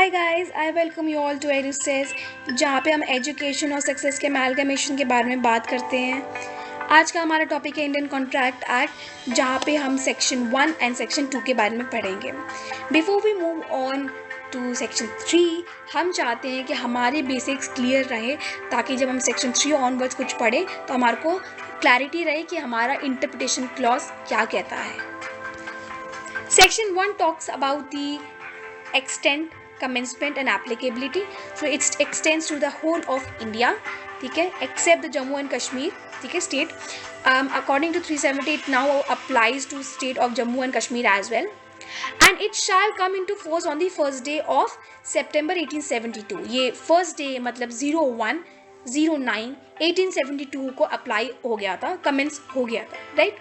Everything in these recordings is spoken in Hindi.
Hi guys, I welcome you all to Edusess, जहाँ पे हम एजुकेशन और सक्सेस के अमेलगमेशन के बारे में बात करते हैं। आज का हमारा टॉपिक है इंडियन कॉन्ट्रैक्ट एक्ट, जहाँ पे हम सेक्शन 1 एंड सेक्शन 2 के बारे में पढ़ेंगे। Before we move on to section 3, हम चाहते हैं कि हमारे बेसिक्स क्लियर रहे, ताकि जब हम सेक्शन 3 ऑनवर्ड्स कुछ पढ़ें तो हमारे को क्लैरिटी रहे कि हमारा इंटरप्रिटेशन क्लॉज क्या कहता है। Section 1 talks about the extent, commencement and applicability. So it extends to the whole of India, ठीक है, except the Jammu and Kashmir, ठीक है, state. According to 370, it now applies to state of Jammu and Kashmir as well. And it shall come into force on the first day of September 1872. ये first day मतलब 01/09/1872 को अप्लाई हो गया था, कमेंस हो गया था, राइट।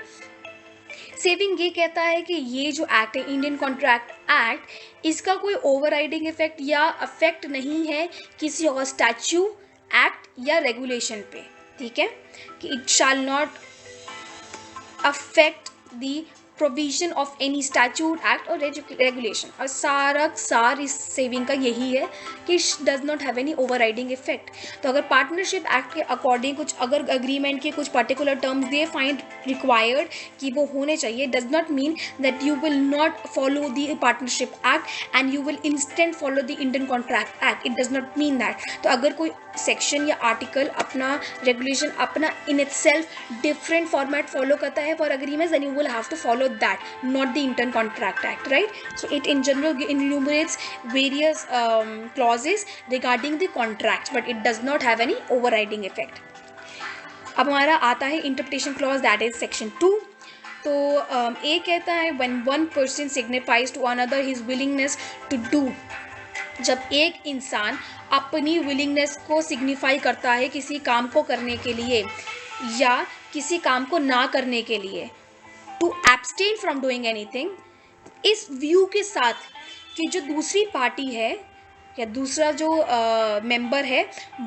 सेविंग ये कहता है कि ये जो एक्ट है, इंडियन कॉन्ट्रैक्ट एक्ट, इसका कोई ओवरराइडिंग इफेक्ट या अफेक्ट नहीं है किसी और स्टैच्यू, एक्ट या रेगुलेशन पे, ठीक है, कि it shall not affect the provision of any statute, act और रेगुलेशन। और सार इस सेविंग का यही है कि does not have any overriding effect. तो अगर पार्टनरशिप एक्ट के अकॉर्डिंग कुछ अगर अग्रीमेंट के कुछ particular terms they find required कि वो होने चाहिए, does not mean that you will not follow the partnership act and you will instant follow the Indian contract act. It does not mean that. तो अगर कोई सेक्शन या आर्टिकल अपना रेगुलेशन अपना in itself different format follow करता है for agreements, then you will have to follow that, not the Indian Contract Act, right? So it in general enumerates various clauses regarding the contracts, but it does not have any overriding effect. अब हमारा आता है interpretation clause, that is section 2. तो ये कहता है when one person signifies to another his willingness to do, जब एक इंसान अपनी विलिंगनेस को सिग्निफाई करता है किसी काम को करने के लिए या किसी काम को ना करने के लिए, to abstain from doing anything, इस व्यू के साथ कि जो दूसरी पार्टी है या दूसरा जो मेंबर है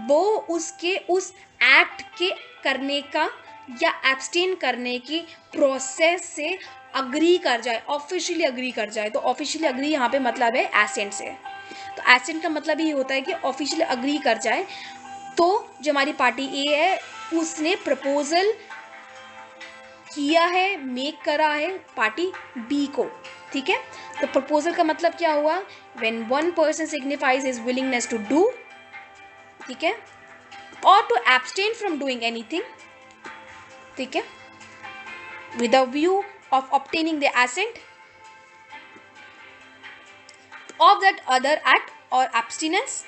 वो उसके उस एक्ट के करने का या एब्सटेन करने की प्रोसेस से अग्री कर जाए, ऑफिशियली अग्री कर जाए। तो ऑफिशियली अग्री यहाँ पे मतलब है एसेंट से। तो एसेंट का मतलब ये होता है कि ऑफिशियली अग्री कर जाए। तो जो हमारी पार्टी ए है उसने प्रपोजल किया है, मेक करा है पार्टी बी को, ठीक है। तो प्रपोजल का मतलब क्या हुआ, when one person signifies his willingness to do, ठीक है, और to abstain from doing anything, ठीक है, with a view of obtaining the assent of that other act और abstinence,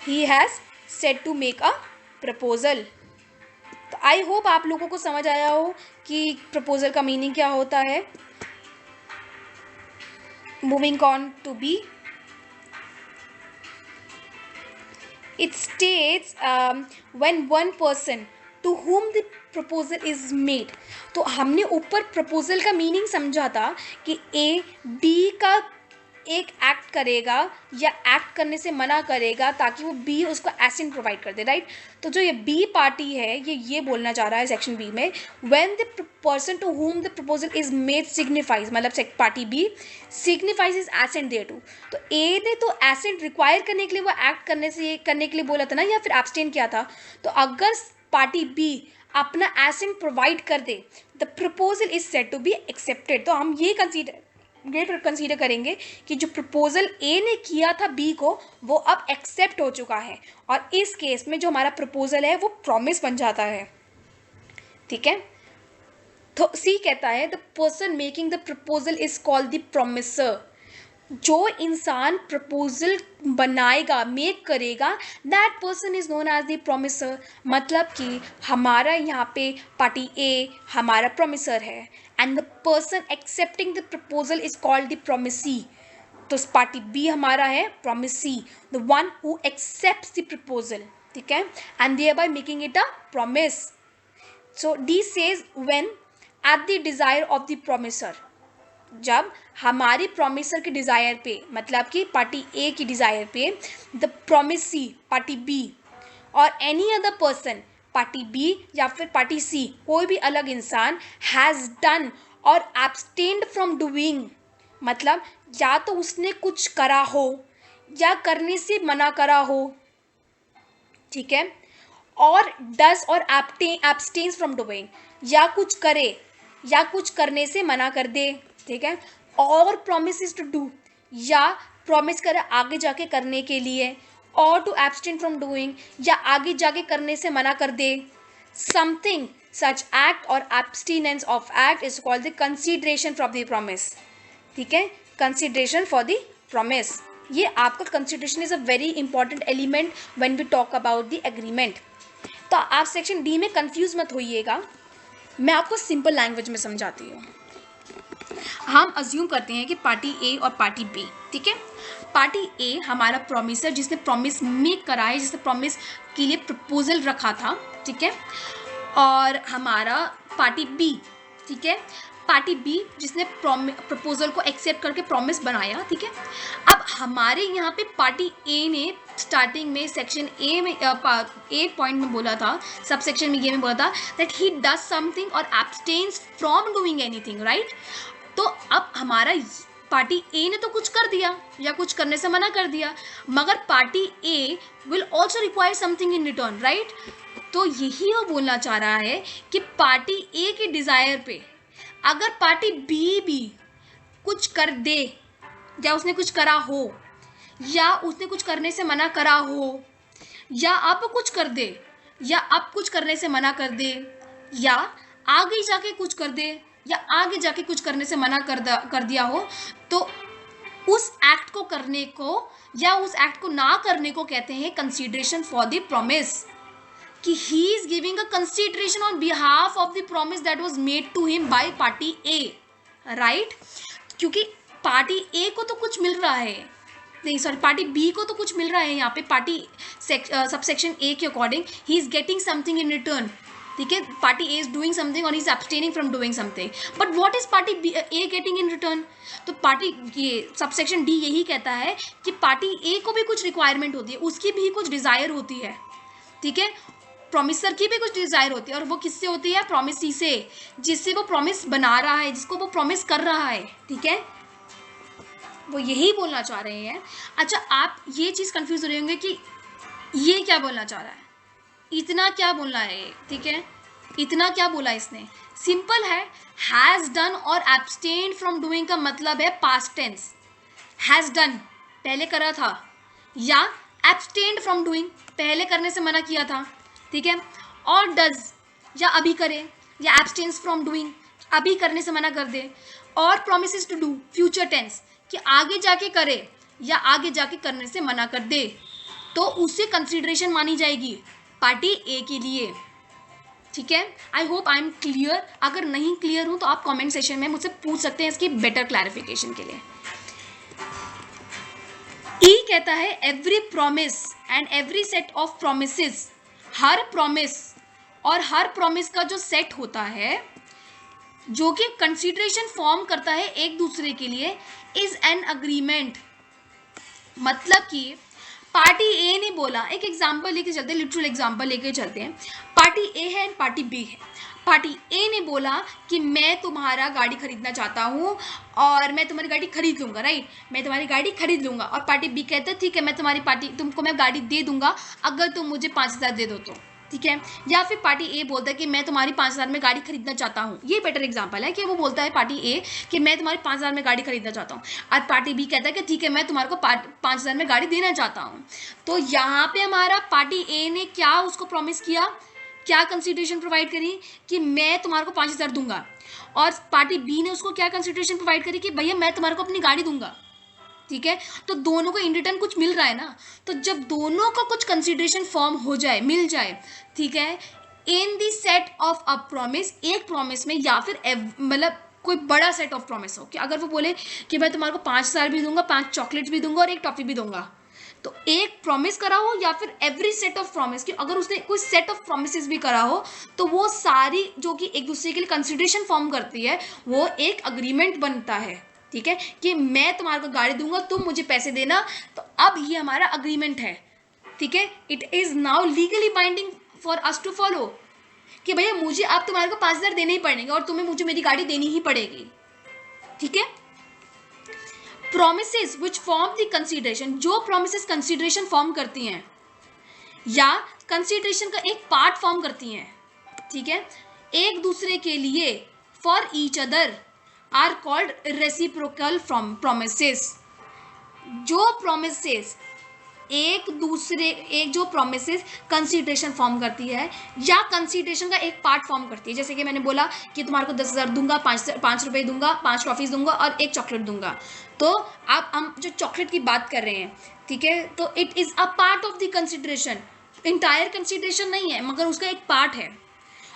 he has said to make a proposal. तो आई होप आप लोगों को समझ आया हो कि प्रपोजल का मीनिंग क्या होता है। Moving on to B, it states when one person to whom the proposal is made. तो हमने ऊपर प्रपोजल का मीनिंग समझा था कि ए बी का एक एक्ट करेगा या एक्ट करने से मना करेगा ताकि वो बी उसको एसेंट प्रोवाइड कर दे, राइट। तो जो ये बी पार्टी है ये बोलना चाह रहा है सेक्शन बी में, when the person to whom the proposal is made signifies, मतलब party B signifies is assent thereto. तो ए ने तो एसेंट रिक्वायर करने के लिए वो एक्ट करने के लिए बोला था ना, या फिर एब्सटेन किया था। तो अगर पार्टी बी अपना एसेंट प्रोवाइड कर दे, the proposal is said to be accepted. तो हम ये कंसीडर करेंगे कि जो प्रपोजल ए ने किया था बी को वो अब एक्सेप्ट हो चुका है, और इस केस में जो हमारा प्रपोजल है वो प्रॉमिस बन जाता है, ठीक है। तो सी कहता है the person making the proposal is called the promisor. जो इंसान प्रपोजल बनाएगा, मेक करेगा, that person is known as the promisor. मतलब कि हमारा यहाँ पे पार्टी ए हमारा प्रॉमिसर है and the person accepting the proposal is called the promisee. तो पार्टी बी हमारा है promisee, the one who accepts the proposal, ठीक है, and thereby making it a promise. So D says when at the desire of the promisor, जब हमारी प्रॉमिसर के डिज़ायर पे, मतलब कि पार्टी ए की डिज़ायर पे, the promisee party B or any other person party B या फिर पार्टी सी, कोई भी अलग इंसान has done or abstained from doing, मतलब या तो उसने कुछ करा हो या करने से मना करा हो, ठीक है, और डज और एब्सटेन्स फ्रॉम डूइंग, या कुछ करे या कुछ करने से मना कर दे, ठीक है, और प्रॉमिसेस टू डू, या प्रॉमिस करे आगे जाके करने के लिए, और टू एब्सटेन फ्रॉम डूइंग, या आगे जाके करने से मना कर they something, such act or abstinence of act is called the consideration for the promise, ठीक है, कंसीडरेशन फॉर द प्रॉमिस। ये आपका consideration is a very important element when we talk about the agreement. तो आप सेक्शन डी में कंफ्यूज मत होइएगा, मैं आपको सिंपल लैंग्वेज में समझाती हूँ। हम अज्यूम करते हैं कि पार्टी ए और पार्टी बी, ठीक है, पार्टी ए हमारा प्रॉमिसर जिसने प्रॉमिस मेक करा है, जिसने प्रॉमिस के लिए प्रपोजल रखा था, ठीक है, और हमारा पार्टी बी, ठीक है, पार्टी बी जिसने प्रपोजल को एक्सेप्ट करके प्रॉमिस बनाया, ठीक है। अब हमारे यहाँ पे पार्टी ए ने स्टार्टिंग में सेक्शन ए में एक पॉइंट में बोला था, सब सेक्शन में ये में बोला था दैट ही डज समथिंग और abstains from doing anything, right. तो अब हमारा पार्टी ए ने तो कुछ कर दिया या कुछ करने से मना कर दिया, मगर party A will also require something in return, right. तो यही वो बोलना चाह रहा है कि पार्टी ए के डिज़ायर पे अगर पार्टी बी भी कुछ कर दे, या उसने कुछ करा हो, या उसने कुछ करने से मना करा हो, या अब कुछ कर दे, या अब कुछ करने से मना कर दे, या आगे जाके कुछ कर दे, या आगे जाके कुछ करने से मना कर दिया हो, तो उस एक्ट को करने को या उस एक्ट को ना करने को कहते हैं कंसीडरेशन फॉर द प्रॉमिस, कि he is giving a consideration on behalf of the promise that was made to him by party A, right? क्योंकि पार्टी ए को तो कुछ मिल रहा है, नहीं सॉरी पार्टी बी को तो कुछ मिल रहा है, यहाँ पे पार्टी सबसेक्शन ए के according he is getting something in return, ठीक है, party A is doing something और he is abstaining from doing something, but what is party A getting in return. तो पार्टी ये सबसेक्शन डी यही कहता है कि पार्टी ए को भी कुछ रिक्वायरमेंट होती है, उसकी भी कुछ डिज़ायर होती है, ठीक है, प्रॉमिसर की भी कुछ डिज़ायर होती है, और वो किससे होती है, प्रॉमिसी से, जिससे वो प्रॉमिस बना रहा है, जिसको वो प्रॉमिस कर रहा है, ठीक है, वो यही बोलना चाह रहे हैं। अच्छा, आप ये चीज़ कंफ्यूज हो रहे होंगे कि ये क्या बोलना चाह रहा है, इतना क्या बोलना है, ठीक है, इतना क्या बोला इसने, सिंपल है, हैज़ डन और एब्सटेन फ्रॉम डूइंग का मतलब है पास्ट टेंस, हैज़ डन पहले करा था, या एब्सटेन्ड फ्रॉम डूइंग पहले करने से मना किया था, ठीक है, और डज या अभी करे, या एब्सटेन्स फ्रॉम डूइंग अभी करने से मना कर दे, और promises to do future tense कि आगे जाके करे या आगे जाके करने से मना कर दे, तो उससे कंसीडरेशन मानी जाएगी पार्टी ए के लिए, ठीक है। I hope I am clear, अगर नहीं क्लियर हूँ तो आप कमेंट सेशन में मुझसे पूछ सकते हैं इसकी बेटर क्लैरिफिकेशन के लिए। ई कहता है every promise and every set of promises, her promise और हर प्रॉमिस का जो सेट होता है जो कि कंसीडरेशन फॉर्म करता है एक दूसरे के लिए, इज एन अग्रीमेंट। मतलब कि पार्टी ए ने बोला, एक एग्जांपल लेके चलते हैं, लिटरल एग्जांपल लेके चलते हैं, पार्टी ए है एंड पार्टी बी है। पार्टी ए ने बोला कि मैं तुम्हारा गाड़ी खरीदना चाहता हूँ और मैं तुम्हारी गाड़ी खरीद लूँगा, राइट, मैं तुम्हारी गाड़ी खरीद लूँगा, और पार्टी बी कहता है ठीक है मैं तुमको मैं गाड़ी दे दूँगा अगर तुम मुझे 5,000 दे दो तो, ठीक है। या फिर पार्टी ए बोलता है कि मैं तुम्हारी 5,000 में गाड़ी खरीदना चाहता हूँ, ये बेटर एग्जांपल है कि वो बोलता है पार्टी ए कि मैं तुम्हारी 5,000 में गाड़ी खरीदना चाहता हूँ, और पार्टी बी कहता है कि ठीक है मैं तुम्हारे को 5,000 में गाड़ी देना चाहता हूँ। तो यहाँ पे हमारा पार्टी ए ने क्या उसको प्रॉमिस किया, क्या कंसीडरेशन प्रोवाइड करी कि मैं तुम्हारे को 5,000 दूंगा, और पार्टी बी ने उसको क्या कंसीडरेशन प्रोवाइड करी कि भैया मैं तुम्हारे को अपनी गाड़ी दूंगा, ठीक है। तो दोनों को इन रिटर्न कुछ मिल रहा है ना, तो जब दोनों को कुछ कंसीडरेशन फॉर्म हो जाए, मिल जाए, ठीक है, इन दी सेट ऑफ अ प्रॉमिस, एक प्रॉमिस में, या फिर मतलब कोई बड़ा सेट ऑफ प्रॉमिस हो कि अगर वो बोले कि मैं तुम्हारे को 5,000 भी दूंगा, 5 चॉकलेट भी दूंगा और 1 टॉफी भी दूंगा, तो एक प्रॉमिस करा हो या फिर एवरी सेट ऑफ प्रॉमिस, कि अगर उसने कोई सेट ऑफ प्रॉमिसेस भी करा हो तो वो सारी जो कि एक दूसरे के लिए कंसीडरेशन फॉर्म करती है, वो एक अग्रीमेंट बनता है, ठीक है, कि मैं तुम्हारे को गाड़ी दूंगा तुम मुझे पैसे देना, तो अब ये हमारा अग्रीमेंट है, ठीक है। It is now legally binding for us to follow कि भैया मुझे अब तुम्हारे को 5,000 देने ही पड़ेंगे और तुम्हें मुझे मेरी गाड़ी देनी ही पड़ेगी, ठीक है। Promises which form the consideration, जो प्रोमिसेस कंसिडरेशन फॉर्म करती हैं या कंसिडरेशन का एक पार्ट फॉर्म करती हैं, ठीक है, एक दूसरे के लिए, for each other are called reciprocal promises. जो प्रोमिसेस एक जो प्रोमिसेस कंसिडरेशन फॉर्म करती है या कंसिडरेशन का एक पार्ट फॉर्म करती है, जैसे कि मैंने बोला कि तुम्हारे को 10,000 दूंगा, 5 रुपये दूंगा, 5 ट्रॉफीज दूंगा और 1 चॉकलेट दूंगा। तो अब हम जो चॉकलेट की बात कर रहे हैं, ठीक है, तो it is a part of the consideration, entire consideration नहीं है मगर उसका एक पार्ट है।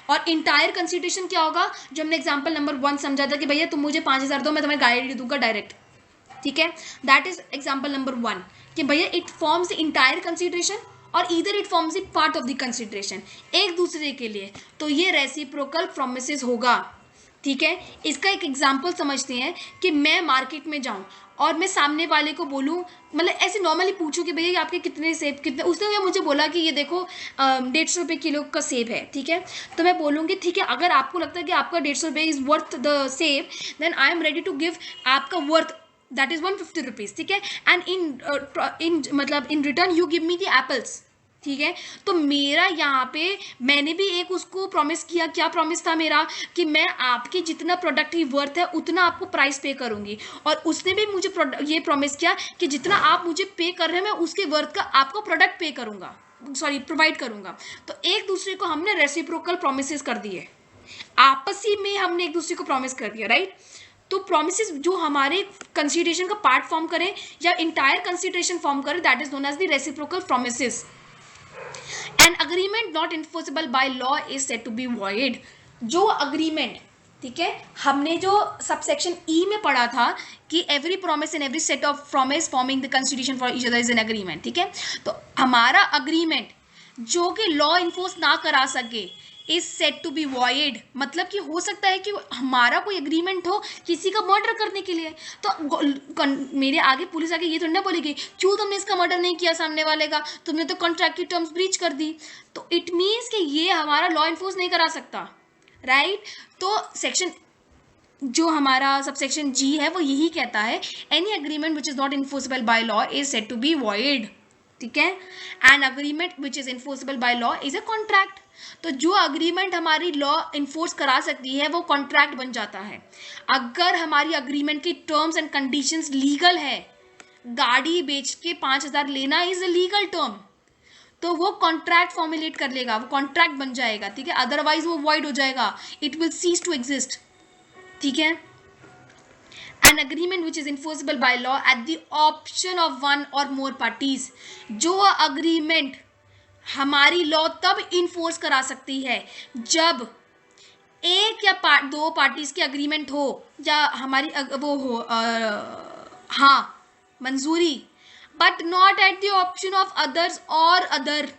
और इंटायर कंसिडरेशन क्या होगा, जो हमने एग्जाम्पल नंबर 1 समझा था कि भैया तुम मुझे 5,000 दो, मैं तुम्हें गाड़ी दूंगा डायरेक्ट, ठीक है, दैट इज एग्जाम्पल नंबर 1 कि भैया it forms the entire consideration और either it forms the part of the consideration, एक दूसरे के लिए, तो ये रेसिप्रोकल प्रोमिसेस होगा, ठीक है। इसका एक एग्जाम्पल समझते हैं कि मैं मार्केट में जाऊं और मैं सामने वाले को बोलूं, मतलब ऐसे नॉर्मली पूछूं कि भैया आपके कितने सेब, कितने, उसने मुझे बोला कि ये देखो 150 रुपये किलो का सेब है, ठीक है, तो मैं बोलूँगी ठीक है, अगर आपको लगता है कि आपका 150 रुपये इज़ वर्थ द सेब, then I am ready to give आपका वर्थ दैट इज़ 150 रुपीज़, ठीक है, एंड इन मतलब in return you give me the apples, ठीक है। तो मेरा यहाँ पे मैंने भी एक उसको प्रॉमिस किया, क्या प्रॉमिस था मेरा, कि मैं आपके जितना प्रोडक्ट की वर्थ है उतना आपको प्राइस पे करूँगी, और उसने भी मुझे ये प्रॉमिस किया कि जितना आप मुझे पे कर रहे हैं मैं उसके वर्थ का आपको प्रोडक्ट पे करूँगा, सॉरी प्रोवाइड करूँगा। तो एक दूसरे को हमने रेसिप्रोकल प्रोमिस कर दिए, आपसी में हमने एक दूसरे को प्रॉमिस कर दिया, राइट। तो प्रोमिसेस जो हमारे कंसिडरेशन का पार्ट फॉर्म करें या इंटायर कंसिडरेशन फॉर्म करें, that is known as the reciprocal promises. An agreement not enforceable by law is said to be void. जो अग्रीमेंट, ठीक है, हमने जो सबसेक्शन ई में पढ़ा था कि every promise and every set of promise forming the constitution for each other is an agreement, ठीक है। तो हमारा अग्रीमेंट जो कि लॉ इन्फोर्स ना करा सके is said to be void, मतलब कि हो सकता है कि हमारा कोई एग्रीमेंट हो किसी का मर्डर करने के लिए, तो मेरे आगे पुलिस आगे ये थोड़ी ना बोलेगी क्यों तुमने इसका मर्डर नहीं किया सामने वाले का, तुमने तो कॉन्ट्रैक्ट की टर्म्स ब्रीच कर दी। तो इट मीन्स कि ये हमारा लॉ इन्फोर्स नहीं करा सकता, राइट। तो सेक्शन जो हमारा सबसेक्शन जी है वो यही कहता है, any agreement which is not enforceable by law is said to be void, ठीक है। An agreement which is enforceable by law is a contract. तो जो अग्रीमेंट हमारी लॉ इन्फोर्स करा सकती है वो कॉन्ट्रैक्ट बन जाता है। अगर हमारी अग्रीमेंट की टर्म्स एंड कंडीशंस लीगल है, गाड़ी बेच के 5,000 लेना इज अ लीगल टर्म, तो वो कॉन्ट्रैक्ट फॉर्मुलेट कर लेगा, वो कॉन्ट्रैक्ट बन जाएगा, ठीक है, अदरवाइज वो वॉइड हो जाएगा, it will cease to exist, ठीक है। An agreement which is enforceable by law at the option of one or more parties, जो agreement हमारी लॉ तब इन्फोर्स करा सकती है जब एक या दो पार्टीज की अग्रीमेंट हो या हमारी वो हो हाँ मंजूरी, but not at the option of others और अदर,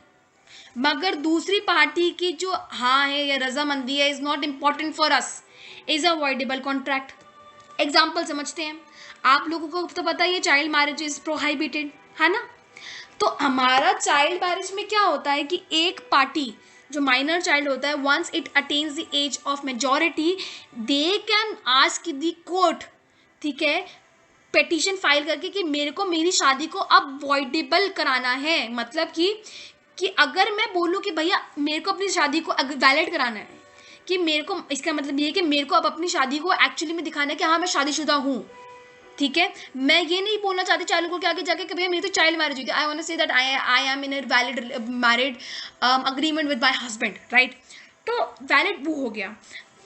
मगर दूसरी पार्टी की जो हाँ है या रजामंदी है is not important for us, is a voidable contract. Example समझते हैं, आप लोगों को तो पता ही है चाइल्ड मैरिज इज प्रोहाइबिटेड, है ना। तो हमारा चाइल्ड मैरिज में क्या होता है कि एक पार्टी जो माइनर चाइल्ड होता है, once it attains the age of majority they can ask the court, ठीक है, पेटिशन फाइल करके कि मेरे को मेरी शादी को अब वॉइडेबल कराना है, मतलब कि अगर मैं बोलूँ कि भैया मेरे को अपनी शादी को वैलिड कराना है, कि मेरे को, इसका मतलब ये है कि मेरे को अब अपनी शादी को एक्चुअली में दिखाना है कि हाँ मैं शादीशुदा हूँ, ठीक है। मैं ये नहीं बोलना चाहती चाइल्ड को कि आगे जाके कि भैया मेरी तो चाइल्ड मैरिज हुई थी, I want to say that I am in a valid married agreement with my husband, right. तो वैलिड वो हो गया,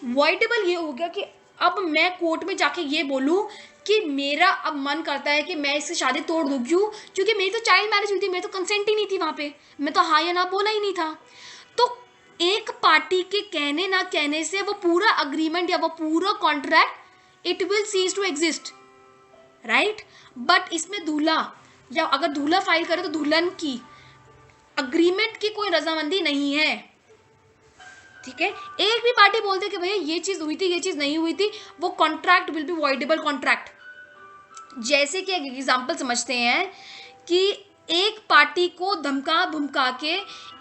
वॉइडेबल ये हो गया कि अब मैं कोर्ट में जाके ये बोलूँ कि मेरा अब मन करता है कि मैं इससे शादी तोड़ दूँ, क्यों, क्योंकि मेरी तो चाइल्ड मैरिज हुई थी, मेरी तो कंसेंट ही नहीं थी वहाँ पे, मैं तो हाँ या ना बोला ही नहीं था। तो एक पार्टी के कहने ना कहने से वो पूरा अग्रीमेंट या वो पूरा contract it will cease to exist, right. But इसमें दूल्हा या अगर दूल्हा फाइल करे तो दुल्हन की अग्रीमेंट की कोई रजामंदी नहीं है, ठीक है। एक भी पार्टी बोलते कि भैया ये चीज हुई थी ये चीज नहीं हुई थी, वो contract will be voidable contract. जैसे कि एक एग्जांपल समझते हैं कि एक पार्टी को धमका भुमका के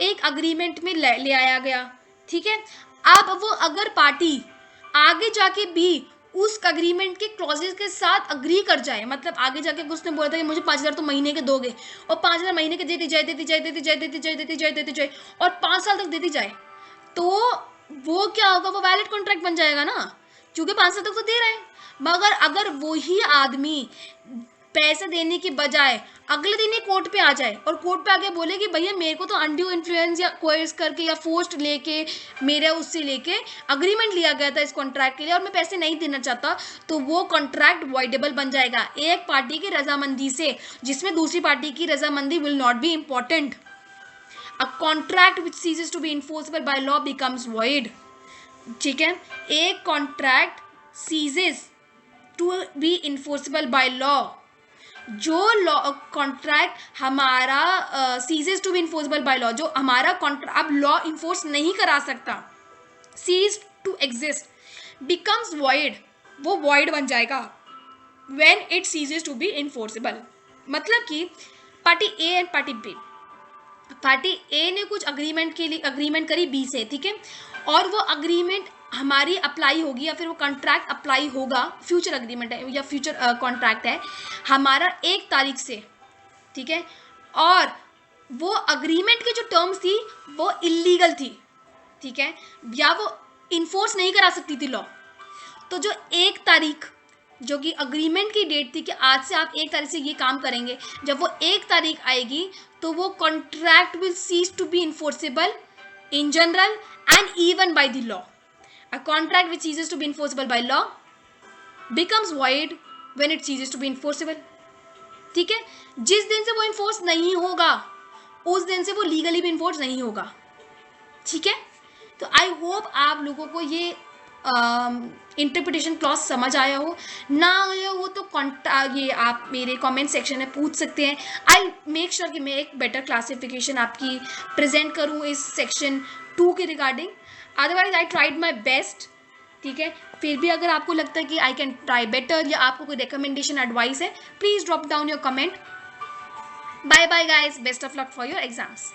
एक अग्रीमेंट में ले आया गया, ठीक है। अब वो अगर पार्टी आगे जाके भी उस अग्रीमेंट के क्लॉजेस के साथ अग्री कर जाए, मतलब आगे जाके उसने बोला था कि मुझे 5,000 तो महीने के दोगे, और 5,000 महीने के देती जाए देती जाए देती जाए देती जाए देती जाए देती जाए और 5 साल तक देती जाए, तो वो क्या होगा, वो वैलिड कॉन्ट्रैक्ट बन जाएगा ना, क्योंकि 5 साल तक तो दे रहा है। मगर अगर वही आदमी पैसे देने की बजाय अगले दिन ही कोर्ट पे आ जाए और कोर्ट पे आके बोले कि भैया मेरे को तो अनड्यू इन्फ्लुएंस या कोर्स करके या फोर्स्ड लेके मेरे उससे लेके अग्रीमेंट लिया गया था इस कॉन्ट्रैक्ट के लिए और मैं पैसे नहीं देना चाहता, तो वो कॉन्ट्रैक्ट वॉइडेबल बन जाएगा एक पार्टी की रजामंदी से, जिसमें दूसरी पार्टी की रजामंदी will not be important. A contract which ceases to be enforceable by law becomes void. ठीक है, एक contract ceases to be enforceable by law, जो लॉ कॉन्ट्रैक्ट हमारा ceases to be enforceable by law, जो हमारा कॉन्ट्रैक्ट अब लॉ इन्फोर्स नहीं करा सकता, cease to exist, becomes void, वो वॉइड बन जाएगा when it ceases to be enforceable. मतलब कि party A and party B, party ए ने कुछ अग्रीमेंट के लिए अग्रीमेंट करी बी से, ठीक है, और वो अग्रीमेंट हमारी अप्लाई होगी या फिर वो कॉन्ट्रैक्ट अप्लाई होगा, फ्यूचर अग्रीमेंट है या फ्यूचर कॉन्ट्रैक्ट है हमारा 1 तारीख से, ठीक है, और वो अग्रीमेंट की जो टर्म्स थी वो इलीगल थी, ठीक है, या वो इन्फोर्स नहीं करा सकती थी लॉ। तो जो 1 तारीख जो कि अग्रीमेंट की डेट थी कि आज से आप 1 तारीख से ये काम करेंगे, जब वो 1 तारीख आएगी तो वो contract will cease to be enforceable in general and even by the law. A contract which ceases to be enforceable by law becomes void when it ceases to be enforceable. ठीक है, जिस दिन से वो इन्फोर्स नहीं होगा उस दिन से वो लीगली भी इन्फोर्स नहीं होगा। ठीक है, तो आई होप आप लोगों को ये इंटरप्रिटेशन क्लॉज समझ आया हो, ना आया हो तो ये आप मेरे कमेंट सेक्शन में पूछ सकते हैं। आई मेक श्योर कि मैं एक बेटर क्लासिफिकेशन आपकी प्रेजेंट करूँ इस सेक्शन 2 के regarding. Otherwise I tried my best. ठीक है, फिर भी अगर आपको लगता है कि आई कैन ट्राई बेटर या आपको कोई रिकमेंडेशन एडवाइस है, please drop down your comment. Bye bye guys, best of luck for your exams.